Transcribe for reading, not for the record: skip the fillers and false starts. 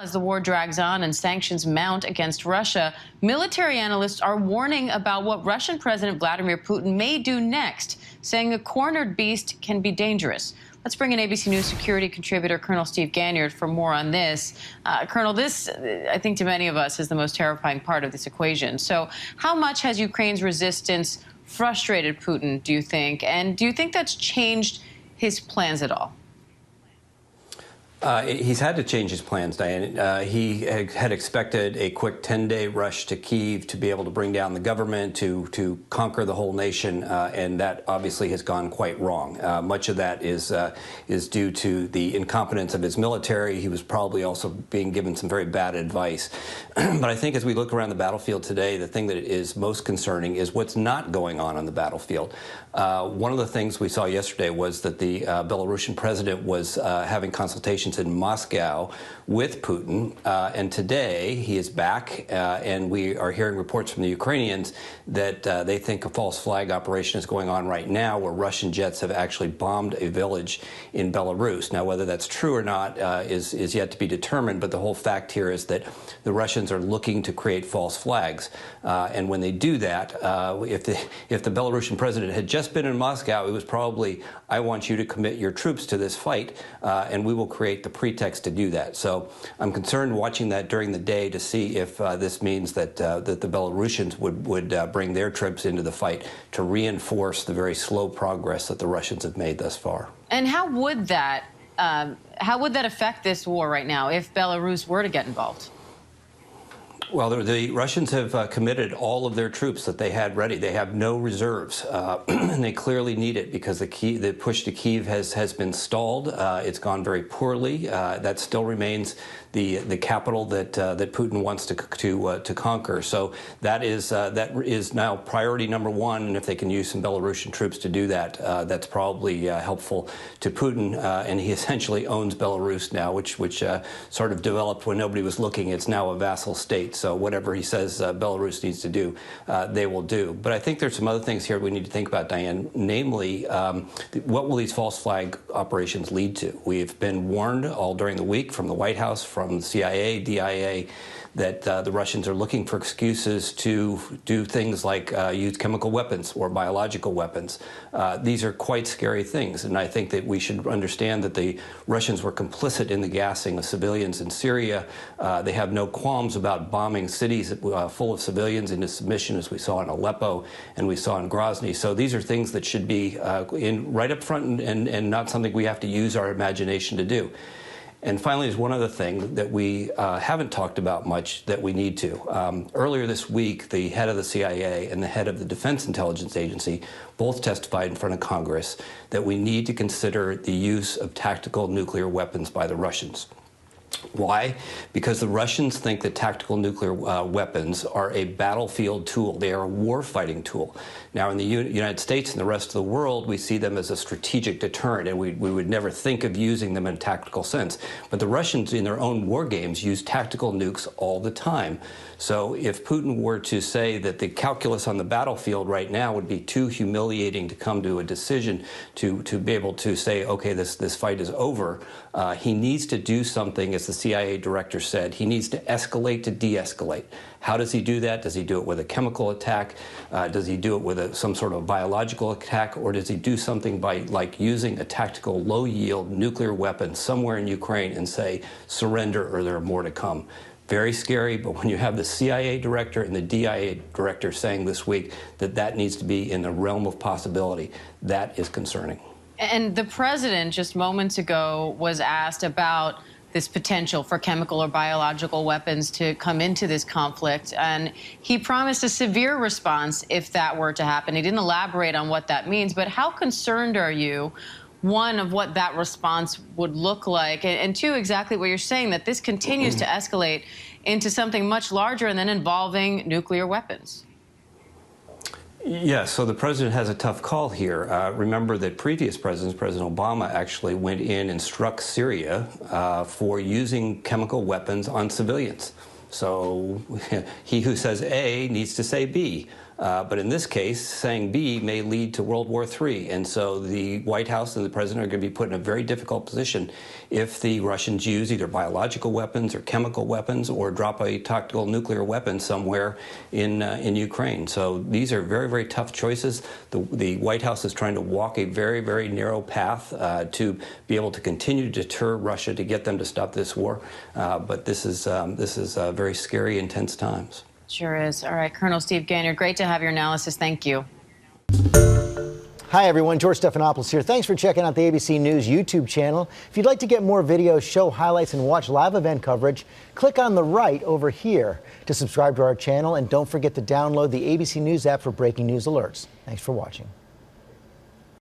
As the war drags on and sanctions mount against Russia, military analysts are warning about what Russian President Vladimir Putin may do next, saying a cornered beast can be dangerous. Let's bring in ABC News security contributor Colonel Steve Ganyard for more on this. Colonel, this, I think to many of us, is the most terrifying part of this equation. So how much has Ukraine's resistance frustrated Putin, do you think? And do you think that's changed his plans at all? He's had to change his plans, Diane. He had expected a quick 10-day rush to Kyiv to be able to bring down the government, to conquer the whole nation, and that obviously has gone quite wrong. Much of that is due to the incompetence of his military. He was probably also being given some very bad advice. But I think as we look around the battlefield today, the thing that is most concerning is what's not going on the battlefield. One of the things we saw yesterday was that the Belarusian president was having consultations in Moscow with Putin, and today he is back, and we are hearing reports from the Ukrainians that they think a false flag operation is going on right now where Russian jets have actually bombed a village in Belarus. Now, whether that's true or not is yet to be determined, but the whole fact here is that the Russians are looking to create false flags, and when they do that, if the Belarusian president had just been in Moscow, it was probably, I want you to commit your troops to this fight, and we will create the pretext to do that. So I'm concerned watching that during the day to see if this means that the Belarusians would bring their troops into the fight to reinforce the very slow progress that the Russians have made thus far. And how would that affect this war right now if Belarus were to get involved? Well, the Russians have committed all of their troops that they had ready. They have no reserves, and they clearly need it because the push to Kyiv has been stalled. It's gone very poorly. That still remains the capital that Putin wants to conquer. So that is now priority number one. And if they can use some Belarusian troops to do that, that's probably helpful to Putin. And he essentially owns Belarus now, which sort of developed when nobody was looking. It's now a vassal state. So whatever he says Belarus needs to do, they will do. But I think there's some other things here we need to think about, Diane, namely, what will these false flag operations lead to? We've been warned all during the week from the White House, from the CIA, DIA, that the Russians are looking for excuses to do things like use chemical weapons or biological weapons. These are quite scary things, and I think that we should understand that the Russians were complicit in the gassing of civilians in Syria. They have no qualms about bombing cities full of civilians into submission, as we saw in Aleppo and we saw in Grozny. So these are things that should be right up front and not something we have to use our imagination to do. And finally, there's one other thing that we haven't talked about much that we need to. Earlier this week, the head of the CIA and the head of the Defense Intelligence Agency both testified in front of Congress that we need to consider the use of tactical nuclear weapons by the Russians. Why? Because the Russians think that tactical nuclear weapons are a battlefield tool. They are a war-fighting tool. Now, in the United States and the rest of the world, we see them as a strategic deterrent, and we would never think of using them in a tactical sense. But the Russians, in their own war games, use tactical nukes all the time. So if Putin were to say that the calculus on the battlefield right now would be too humiliating to come to a decision to be able to say, okay, this fight is over, he needs to do something, as the CIA director said. He needs to escalate to de-escalate. How does he do that? Does he do it with a chemical attack? Does he do it with some sort of biological attack? Or does he do something by, like, using a tactical low-yield nuclear weapon somewhere in Ukraine and say, surrender or there are more to come? Very scary, but when you have the CIA director and the DIA director saying this week that that needs to be in the realm of possibility, that is concerning. And the president just moments ago was asked about this potential for chemical or biological weapons to come into this conflict, and he promised a severe response if that were to happen. He didn't elaborate on what that means, but how concerned are you, one, of what that response would look like, and two, exactly what you're saying, that this continues to escalate into something much larger and then involving nuclear weapons? Yes, so the president has a tough call here. Remember that previous presidents, President Obama actually went in and struck Syria for using chemical weapons on civilians. So he who says A needs to say B. But in this case, saying B may lead to World War III. And so the White House and the president are going to be put in a very difficult position if the Russians use either biological weapons or chemical weapons or drop a tactical nuclear weapon somewhere in Ukraine. So these are very, very tough choices. The White House is trying to walk a very, very narrow path to be able to continue to deter Russia, to get them to stop this war. But this is very scary, intense times. Sure is. All right, Colonel Steve Gaynor, great to have your analysis. Thank you. Hi, everyone. George Stephanopoulos here. Thanks for checking out the ABC News YouTube channel. If you'd like to get more videos, show highlights, and watch live event coverage, click on the right over here to subscribe to our channel. And don't forget to download the ABC News app for breaking news alerts. Thanks for watching.